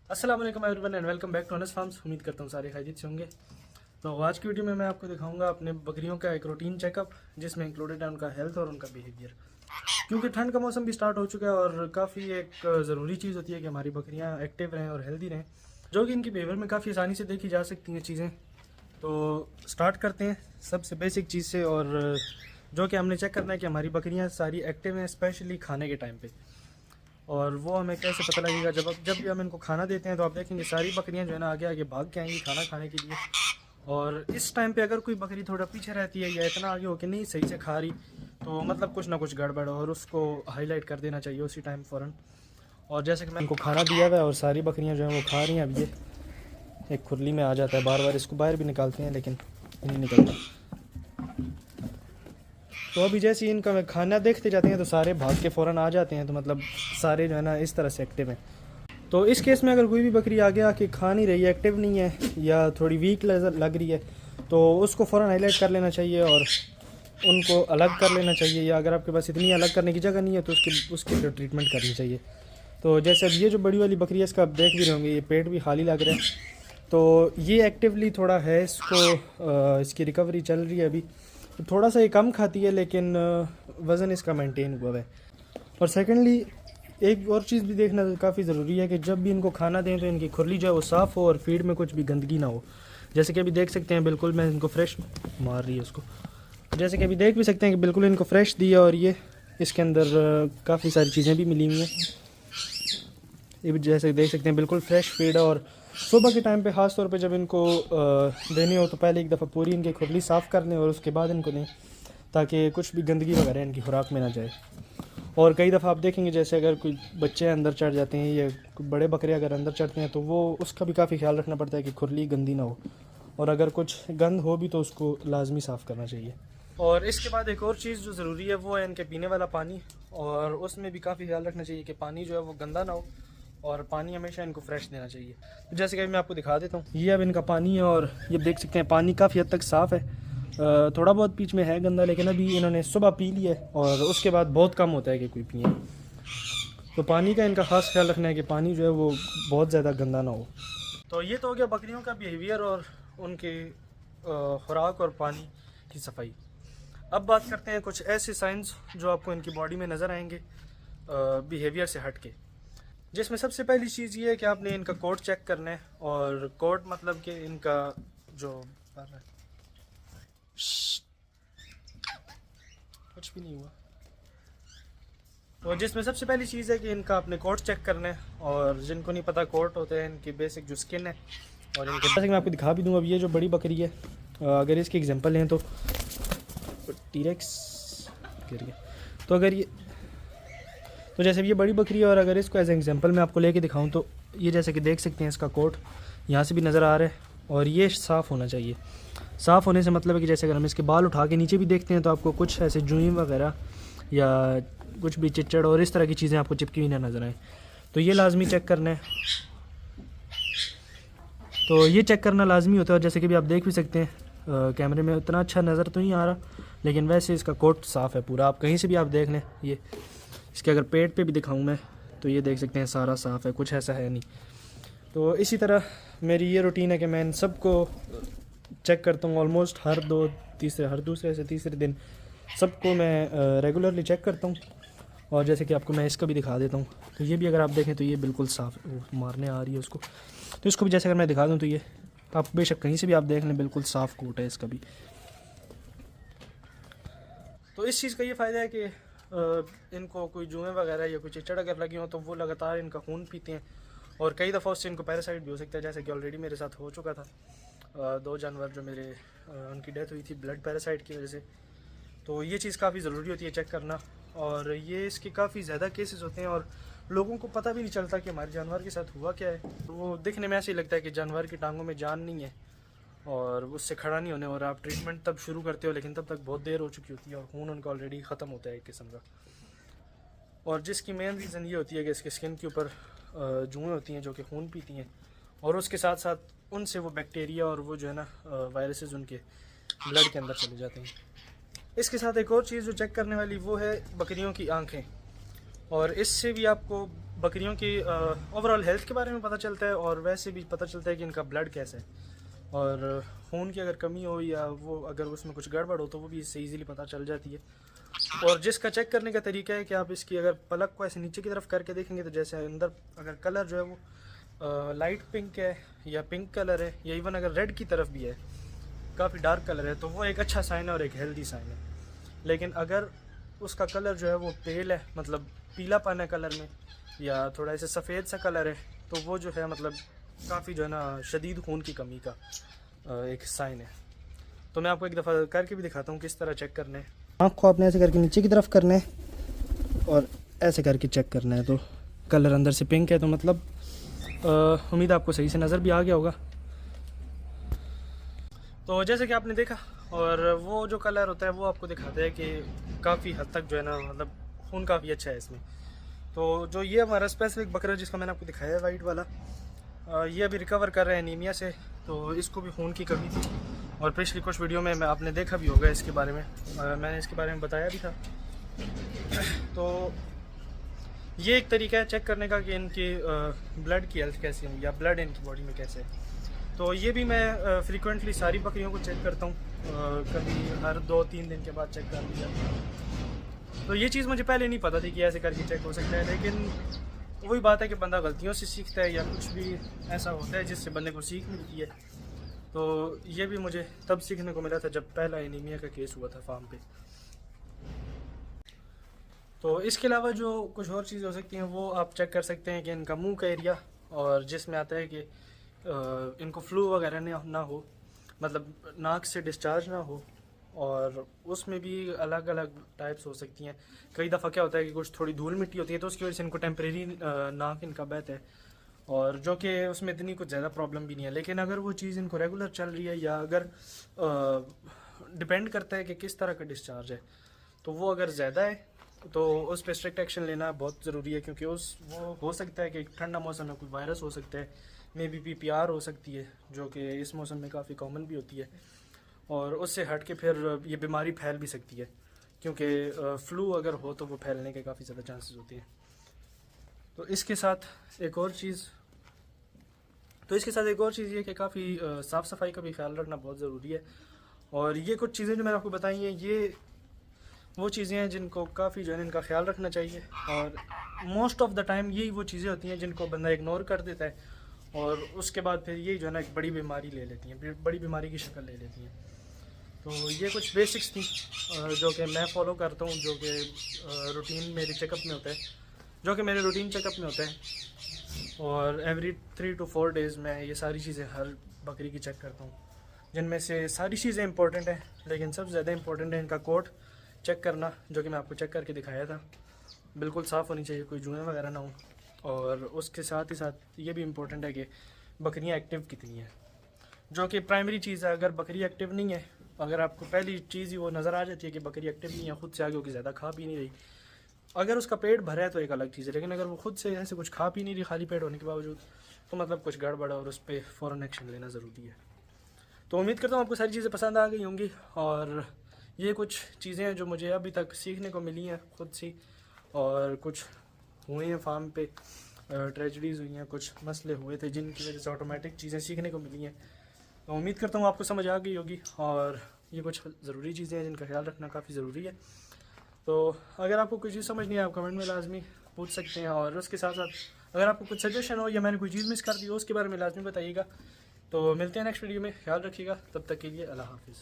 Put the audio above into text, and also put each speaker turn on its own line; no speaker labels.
अस्सलाम वालेकुम everyone and welcome back to Anas farms. उम्मीद करता हूँ सारे खैरियत से होंगे। तो आज की वीडियो में मैं आपको दिखाऊंगा अपने बकरियों का एक रूटीन चेकअप, जिसमें इंक्लूडेड है उनका हेल्थ और उनका बिहेवियर। क्योंकि ठंड का मौसम भी स्टार्ट हो चुका है और काफ़ी एक ज़रूरी चीज़ होती है कि हमारी बकरियाँ एक्टिव रहें और हेल्दी रहें, जो कि इनकी बिहेवियर में काफ़ी आसानी से देखी जा सकती हैं चीज़ें। तो स्टार्ट करते हैं सबसे बेसिक चीज़ से, और जो कि हमने चेक करना है कि हमारी बकरियाँ सारी एक्टिव हैं, स्पेशली खाने के टाइम पे। और वो हमें कैसे पता लगेगा? जब भी हम इनको खाना देते हैं तो आप देखेंगे सारी बकरियां जो है ना आगे आगे भाग के आएंगी खाना खाने के लिए। और इस टाइम पे अगर कोई बकरी थोड़ा पीछे रहती है या इतना आगे हो के नहीं सही से खा रही, तो मतलब कुछ ना कुछ गड़बड़, और उसको हाईलाइट कर देना चाहिए उसी टाइम फ़ौरन। और जैसे कि मैं इनको खाना दिया हुआ है और सारी बकरियाँ जो हैं वो खा रही हैं। अब ये एक खुरली में आ जाता है, बार बार इसको बाहर भी निकालते हैं लेकिन नहीं निकलता। तो अभी जैसे ही इनका खाना देखते जाते हैं तो सारे भाग के फ़ौरन आ जाते हैं, तो मतलब सारे जो है ना इस तरह से एक्टिव हैं। तो इस केस में अगर कोई भी बकरी आगे आके खा नहीं रही है, एक्टिव नहीं है या थोड़ी वीक लग रही है, तो उसको फ़ौरन हाईलाइट कर लेना चाहिए और उनको अलग कर लेना चाहिए। या अगर आपके पास इतनी अलग करने की जगह नहीं है तो उसकी तो ट्रीटमेंट करनी चाहिए। तो जैसे अब ये जो बड़ी वाली बकरी है, इसका आप देख भी रहे होंगे, ये पेट भी खाली लग रहा है। तो ये एक्टिवली थोड़ा है, इसकी रिकवरी चल रही है अभी। तो थोड़ा सा ये कम खाती है लेकिन वज़न इसका मेंटेन हुआ है। और सेकेंडली एक और चीज़ भी देखना काफ़ी ज़रूरी है कि जब भी इनको खाना दें तो इनकी खुरली जो है वो साफ़ हो और फीड में कुछ भी गंदगी ना हो। जैसे कि अभी देख सकते हैं, बिल्कुल मैं इनको फ्रेश मार रही है उसको। जैसे कि अभी देख भी सकते हैं कि बिल्कुल इनको फ्रेश दिया, और ये इसके अंदर काफ़ी सारी चीज़ें भी मिली हुई हैं। ये भी जैसे देख सकते हैं बिल्कुल फ्रेश फीड है। और सुबह के टाइम पे ख़ास तौर पे जब इनको देनी हो तो पहले एक दफ़ा पूरी इनकी खुरली साफ़ कर लें और उसके बाद इनको दें, ताकि कुछ भी गंदगी वगैरह इनकी खुराक में ना जाए। और कई दफ़ा आप देखेंगे जैसे अगर कोई बच्चे अंदर चढ़ जाते हैं या कोई बड़े बकरे अगर अंदर चढ़ते हैं तो वो उसका भी काफ़ी ख्याल रखना पड़ता है कि खुरली गंदी ना हो, और अगर कुछ गंद हो भी तो उसको लाजमी साफ़ करना चाहिए। और इसके बाद एक और चीज़ जो ज़रूरी है वो है इनके पीने वाला पानी, और उसमें भी काफ़ी ख्याल रखना चाहिए कि पानी जो है वो गंदा ना हो, और पानी हमेशा इनको फ्रेश देना चाहिए। तो जैसे कि मैं आपको दिखा देता हूँ, ये अब इनका पानी है और ये देख सकते हैं पानी काफ़ी हद तक साफ़ है। थोड़ा बहुत बीच में है गंदा, लेकिन अभी इन्होंने सुबह पी लिया है और उसके बाद बहुत कम होता है कि कोई पिए। तो पानी का इनका ख़ास ख्याल रखना है कि पानी जो है वो बहुत ज़्यादा गंदा ना हो। तो ये तो हो गया बकरियों का बिहेवियर और उनके खुराक और पानी की सफाई। अब बात करते हैं कुछ ऐसे साइंस जो आपको इनकी बॉडी में नज़र आएंगे बिहेवियर से हट के, जिसमें सबसे पहली चीज़ ये है कि आपने इनका कोट चेक करना है। और कोट मतलब कि इनका जो कुछ भी नहीं हुआ, तो जिसमें सबसे पहली चीज़ है कि इनका अपने कोट चेक करना है। और जिनको नहीं पता, कोट होते हैं इनकी बेसिक जो स्किन है। और इनके जैसे मैं आपको दिखा भी दूँ, अब ये जो बड़ी बकरी है, अगर इसकी एग्जांपल लें तो टीरेक्स गिर गया। तो अगर ये तो जैसे ये बड़ी बकरी है और अगर इसको एज एग्जांपल मैं आपको लेके दिखाऊं तो ये जैसे कि देख सकते हैं इसका कोट यहाँ से भी नज़र आ रहा है, और ये साफ़ होना चाहिए। साफ़ होने से मतलब है कि जैसे अगर हम इसके बाल उठा के नीचे भी देखते हैं तो आपको कुछ ऐसे जुई वगैरह या कुछ भी चिच्चड़ और इस तरह की चीज़ें आपको चिपकी हुई ना नज़र आए, तो ये लाजमी चेक करना है। तो ये चेक करना लाजमी होता है। और जैसे कि भी आप देख भी सकते हैं, कैमरे में उतना अच्छा नज़र तो नहीं आ रहा, लेकिन वैसे इसका कोट साफ़ है पूरा। आप कहीं से भी आप देख लें, ये इसके अगर पेट पे भी दिखाऊं मैं तो ये देख सकते हैं सारा साफ़ है, कुछ ऐसा है नहीं। तो इसी तरह मेरी ये रूटीन है कि मैं इन सबको चेक करता हूँ ऑलमोस्ट हर दूसरे से तीसरे दिन सबको मैं रेगुलरली चेक करता हूँ। और जैसे कि आपको मैं इसका भी दिखा देता हूँ, तो ये भी अगर आप देखें तो ये बिल्कुल साफ़, मारने आ रही है उसको, तो इसको भी जैसे अगर मैं दिखा दूँ तो ये आप बेशक कहीं से भी आप देख लें, बिल्कुल साफ़ कोट है इसका भी। तो इस चीज़ का ये फ़ायदा है कि इनको कोई जुएँ वगैरह या कोई चिचड़ अगर लगी हो तो वो लगातार इनका खून पीते हैं, और कई दफ़ा उससे इनको पैरासाइट भी हो सकता है, जैसे कि ऑलरेडी मेरे साथ हो चुका था। दो जानवर जो मेरे उनकी डेथ हुई थी ब्लड पैरासाइट की वजह से। तो ये चीज़ काफ़ी ज़रूरी होती है चेक करना, और ये इसके काफ़ी ज़्यादा केसेस होते हैं और लोगों को पता भी नहीं चलता कि हमारे जानवर के साथ हुआ क्या है। तो वो दिखने में ऐसे ही लगता है कि जानवर की टांगों में जान नहीं है और उससे खड़ा नहीं होने, और आप ट्रीटमेंट तब शुरू करते हो लेकिन तब तक बहुत देर हो चुकी होती है और खून उनका ऑलरेडी ख़त्म होता है एक किस्म का। और जिसकी मेन रीज़न ये होती है कि इसके स्किन के ऊपर जुएँ होती हैं जो कि खून पीती हैं, और उसके साथ साथ उनसे वो बैक्टीरिया और वो जो है ना वायरसेस उनके ब्लड के अंदर चले जाते हैं। इसके साथ एक और चीज़ जो चेक करने वाली वो है बकरियों की आंखें। और इससे भी आपको बकरियों की ओवरऑल हेल्थ के बारे में पता चलता है, और वैसे भी पता चलता है कि इनका ब्लड कैसा है, और खून की अगर कमी हो या वो अगर उसमें कुछ गड़बड़ हो तो वो भी इससे ईज़िली पता चल जाती है। और जिसका चेक करने का तरीका है कि आप इसकी अगर पलक को ऐसे नीचे की तरफ करके देखेंगे तो जैसे अंदर अगर कलर जो है वो लाइट पिंक है या पिंक कलर है या इवन अगर रेड की तरफ भी है, काफ़ी डार्क कलर है, तो वो एक अच्छा साइन है और एक हेल्दी साइन है। लेकिन अगर उसका कलर जो है वो पेल है, मतलब पीलापन है कलर में, या थोड़ा ऐसे सफ़ेद सा कलर है, तो वो जो है मतलब काफ़ी जो है ना शदीद खून की कमी का एक साइन है। तो मैं आपको एक दफ़ा करके भी दिखाता हूँ किस तरह चेक करना है। आँख को आपने ऐसे करके नीचे की तरफ करना है और ऐसे करके चेक करना है। तो कलर अंदर से पिंक है, तो मतलब उम्मीद आपको सही से नज़र भी आ गया होगा। तो जैसे कि आपने देखा, और वो जो कलर होता है वो आपको दिखाता है कि काफ़ी हद तक जो है ना मतलब खून काफ़ी अच्छा है इसमें। तो जो ये हमारा स्पेसिफिक बकरा जिसका मैंने आपको दिखाया है वाइट वाला, ये अभी रिकवर कर रहे हैं एनीमिया से, तो इसको भी खून की कमी थी। और पिछली कुछ वीडियो में आपने देखा भी होगा इसके बारे में, मैंने इसके बारे में बताया भी था। तो ये एक तरीका है चेक करने का कि इनकी ब्लड की हेल्थ कैसी है या ब्लड इनकी बॉडी में कैसे है। तो ये भी मैं फ्रीक्वेंटली सारी बकरियों को चेक करता हूँ, कभी हर 2-3 दिन के बाद चेक कर लिया। तो ये चीज़ मुझे पहले नहीं पता थी कि ऐसे करके चेक हो सकता है, लेकिन वही बात है कि बंदा गलतियों से सीखता है या कुछ भी ऐसा होता है जिससे बंदे को सीख मिलती है। तो ये भी मुझे तब सीखने को मिला था जब पहला एनीमिया का केस हुआ था फार्म पे। तो इसके अलावा जो कुछ और चीज़ें हो सकती हैं वो आप चेक कर सकते हैं कि इनका मुंह का एरिया, और जिसमें आता है कि इनको फ्लू वगैरह ना हो, मतलब नाक से डिस्चार्ज ना हो, और उसमें भी अलग अलग टाइप्स हो सकती हैं। कई दफ़ा क्या होता है कि कुछ थोड़ी धूल मिट्टी होती है तो उसकी वजह से इनको टेम्परेरी नाक इनका बहता है, और जो कि उसमें इतनी कुछ ज़्यादा प्रॉब्लम भी नहीं है। लेकिन अगर वो चीज़ इनको रेगुलर चल रही है, या अगर डिपेंड करता है कि किस तरह का डिस्चार्ज है, तो वो अगर ज़्यादा है तो उस पर स्ट्रिक्ट एक्शन लेना बहुत ज़रूरी है, क्योंकि वो हो सकता है कि ठंडा मौसम में कोई वायरस हो सकता है, मे बी PPR हो सकती है जो कि इस मौसम में काफ़ी कॉमन भी होती है, और उससे हट के फिर ये बीमारी फैल भी सकती है, क्योंकि फ्लू अगर हो तो वो फैलने के काफ़ी ज़्यादा चांसेस होते हैं। तो इसके साथ एक और चीज़ ये कि काफ़ी साफ़ सफाई का भी ख्याल रखना बहुत ज़रूरी है। और ये कुछ चीज़ें जो मैंने आपको बताई हैं, ये वो चीज़ें हैं जिनको काफ़ी जो है इनका ख्याल रखना चाहिए, और मोस्ट ऑफ़ द टाइम यही वो चीज़ें होती हैं जिनको बंदा इग्नोर कर देता है, और उसके बाद फिर यही जो है ना एक बड़ी बीमारी ले लेती हैं, बड़ी बीमारी की शक्ल ले लेती हैं। तो ये कुछ बेसिक्स थी जो कि मैं फ़ॉलो करता हूँ, जो कि रूटीन मेरे चेकअप में होता है, और एवरी 3 to 4 डेज़ में ये सारी चीज़ें हर बकरी की चेक करता हूँ, जिनमें से सारी चीज़ें इंपॉर्टेंट हैं, लेकिन सबसे ज़्यादा इंपॉर्टेंट है इनका कोट चेक करना, जो कि मैं आपको चेक करके दिखाया था। बिल्कुल साफ़ होनी चाहिए, कोई जुएँ वगैरह ना हो। और उसके साथ ही साथ ये भी इम्पोर्टेंट है कि बकरियाँ एक्टिव कितनी हैं, जो कि प्राइमरी चीज़ है। अगर बकरी एक्टिव नहीं है, अगर आपको पहली चीज़ ही वो नज़र आ जाती है कि बकरी एक्टिव नहीं है, खुद से आगे होकर ज़्यादा खा पी नहीं रही, अगर उसका पेट भरा है तो एक अलग चीज़ है, लेकिन अगर वो खुद से ऐसे कुछ खा पी नहीं रही खाली पेट होने के बावजूद, तो मतलब कुछ गड़बड़ है और उस पर फ़ौरन एक्शन लेना ज़रूरी है। तो उम्मीद करता हूँ आपको सारी चीज़ें पसंद आ गई होंगी, और ये कुछ चीज़ें हैं जो मुझे अभी तक सीखने को मिली हैं खुद से, और कुछ हुए हैं फार्म पे, ट्रेजेडीज़ हुई हैं, कुछ मसले हुए थे जिनकी वजह से ऑटोमेटिक चीज़ें सीखने को मिली हैं। तो उम्मीद करता हूँ आपको समझ आ गई होगी, और ये कुछ ज़रूरी चीज़ें हैं जिनका ख्याल रखना काफ़ी ज़रूरी है। तो अगर आपको कोई चीज़ समझ नहीं है, आप कमेंट में लाजमी पूछ सकते हैं, और उसके साथ साथ अगर आपको कुछ सजेशन हो या मैंने कोई चीज़ मिस कर दी हो उसके बारे में लाजमी बताइएगा। तो मिलते हैं नेक्स्ट वीडियो में, ख्याल रखिएगा, तब तक के लिए अल्लाह हाफिज़।